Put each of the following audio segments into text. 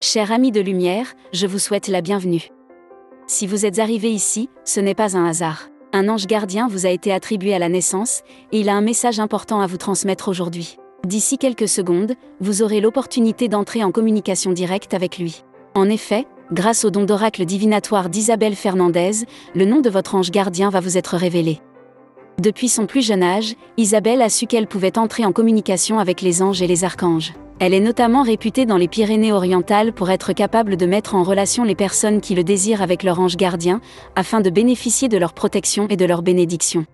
Chers amis de lumière, je vous souhaite la bienvenue. Si vous êtes arrivé ici, ce n'est pas un hasard. Un ange gardien vous a été attribué à la naissance, et il a un message important à vous transmettre aujourd'hui. D'ici quelques secondes, vous aurez l'opportunité d'entrer en communication directe avec lui. En effet, grâce au don d'oracle divinatoire d'Isabelle Fernandez, le nom de votre ange gardien va vous être révélé. Depuis son plus jeune âge, Isabelle a su qu'elle pouvait entrer en communication avec les anges et les archanges. Elle est notamment réputée dans les Pyrénées-Orientales pour être capable de mettre en relation les personnes qui le désirent avec leur ange gardien, afin de bénéficier de leur protection et de leur bénédiction.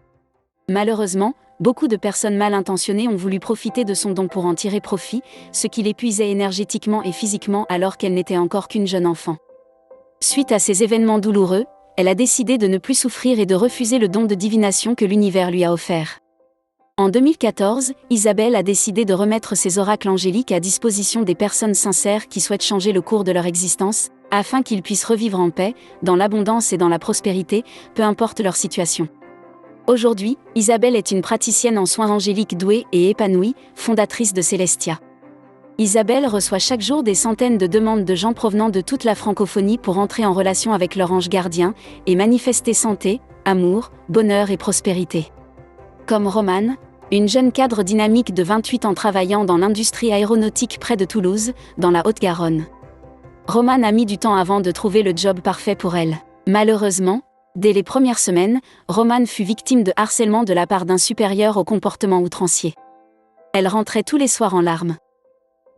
Malheureusement, beaucoup de personnes mal intentionnées ont voulu profiter de son don pour en tirer profit, ce qui l'épuisait énergétiquement et physiquement alors qu'elle n'était encore qu'une jeune enfant. Suite à ces événements douloureux, elle a décidé de ne plus souffrir et de refuser le don de divination que l'univers lui a offert. En 2014, Isabelle a décidé de remettre ses oracles angéliques à disposition des personnes sincères qui souhaitent changer le cours de leur existence, afin qu'ils puissent revivre en paix, dans l'abondance et dans la prospérité, peu importe leur situation. Aujourd'hui, Isabelle est une praticienne en soins angéliques douée et épanouie, fondatrice de Celestia. Isabelle reçoit chaque jour des centaines de demandes de gens provenant de toute la francophonie pour entrer en relation avec leur ange gardien et manifester santé, amour, bonheur et prospérité. Comme Romane, une jeune cadre dynamique de 28 ans travaillant dans l'industrie aéronautique près de Toulouse, dans la Haute-Garonne. Romane a mis du temps avant de trouver le job parfait pour elle. Malheureusement, dès les premières semaines, Romane fut victime de harcèlement de la part d'un supérieur au comportement outrancier. Elle rentrait tous les soirs en larmes.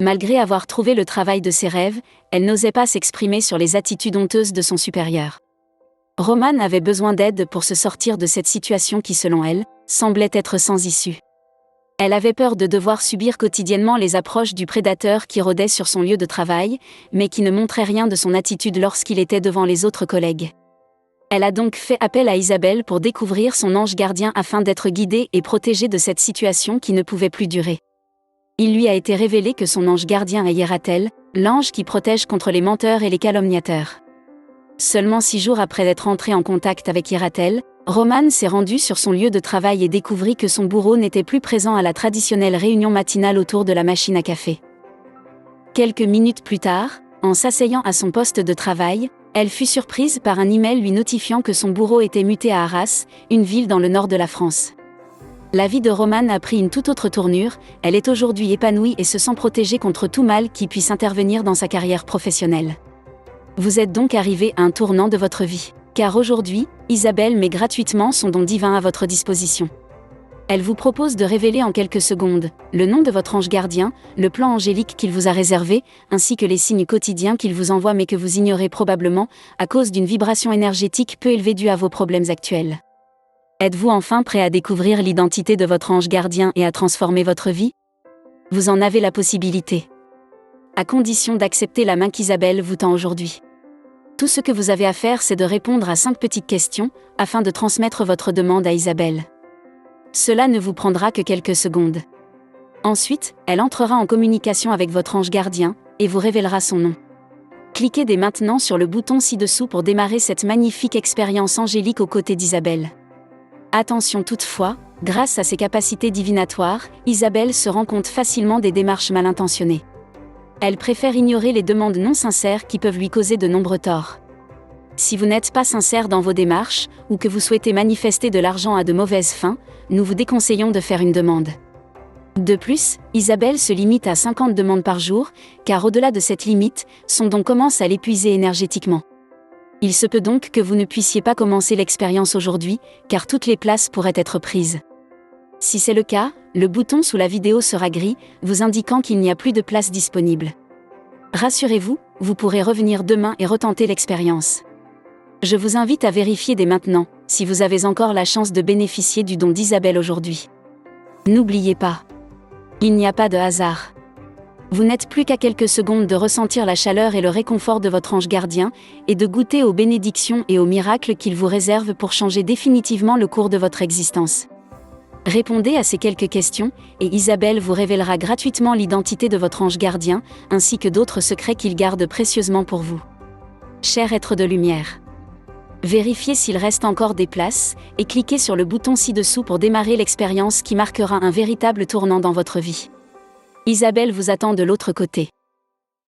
Malgré avoir trouvé le travail de ses rêves, elle n'osait pas s'exprimer sur les attitudes honteuses de son supérieur. Romane avait besoin d'aide pour se sortir de cette situation qui, selon elle, semblait être sans issue. Elle avait peur de devoir subir quotidiennement les approches du prédateur qui rôdait sur son lieu de travail, mais qui ne montrait rien de son attitude lorsqu'il était devant les autres collègues. Elle a donc fait appel à Isabelle pour découvrir son ange gardien afin d'être guidée et protégée de cette situation qui ne pouvait plus durer. Il lui a été révélé que son ange gardien est Hiératel, l'ange qui protège contre les menteurs et les calomniateurs. Seulement 6 jours après être entrée en contact avec Hiératel, Romane s'est rendue sur son lieu de travail et découvrit que son bourreau n'était plus présent à la traditionnelle réunion matinale autour de la machine à café. Quelques minutes plus tard, en s'asseyant à son poste de travail, elle fut surprise par un email lui notifiant que son bourreau était muté à Arras, une ville dans le nord de la France. La vie de Romane a pris une toute autre tournure, elle est aujourd'hui épanouie et se sent protégée contre tout mal qui puisse intervenir dans sa carrière professionnelle. Vous êtes donc arrivé à un tournant de votre vie, car aujourd'hui, Isabelle met gratuitement son don divin à votre disposition. Elle vous propose de révéler en quelques secondes le nom de votre ange gardien, le plan angélique qu'il vous a réservé, ainsi que les signes quotidiens qu'il vous envoie mais que vous ignorez probablement, à cause d'une vibration énergétique peu élevée due à vos problèmes actuels. Êtes-vous enfin prêt à découvrir l'identité de votre ange gardien et à transformer votre vie ? Vous en avez la possibilité. À condition d'accepter la main qu'Isabelle vous tend aujourd'hui. Tout ce que vous avez à faire, c'est de répondre à 5 petites questions, afin de transmettre votre demande à Isabelle. Cela ne vous prendra que quelques secondes. Ensuite, elle entrera en communication avec votre ange gardien, et vous révélera son nom. Cliquez dès maintenant sur le bouton ci-dessous pour démarrer cette magnifique expérience angélique aux côtés d'Isabelle. Attention toutefois, grâce à ses capacités divinatoires, Isabelle se rend compte facilement des démarches mal intentionnées. Elle préfère ignorer les demandes non sincères qui peuvent lui causer de nombreux torts. Si vous n'êtes pas sincère dans vos démarches, ou que vous souhaitez manifester de l'argent à de mauvaises fins, nous vous déconseillons de faire une demande. De plus, Isabelle se limite à 50 demandes par jour, car au-delà de cette limite, son don commence à l'épuiser énergétiquement. Il se peut donc que vous ne puissiez pas commencer l'expérience aujourd'hui, car toutes les places pourraient être prises. Si c'est le cas, le bouton sous la vidéo sera gris, vous indiquant qu'il n'y a plus de place disponible. Rassurez-vous, vous pourrez revenir demain et retenter l'expérience. Je vous invite à vérifier dès maintenant, si vous avez encore la chance de bénéficier du don d'Isabelle aujourd'hui. N'oubliez pas, il n'y a pas de hasard. Vous n'êtes plus qu'à quelques secondes de ressentir la chaleur et le réconfort de votre ange gardien, et de goûter aux bénédictions et aux miracles qu'il vous réserve pour changer définitivement le cours de votre existence. Répondez à ces quelques questions, et Isabelle vous révélera gratuitement l'identité de votre ange gardien, ainsi que d'autres secrets qu'il garde précieusement pour vous. Cher être de lumière, vérifiez s'il reste encore des places, et cliquez sur le bouton ci-dessous pour démarrer l'expérience qui marquera un véritable tournant dans votre vie. Isabelle vous attend de l'autre côté.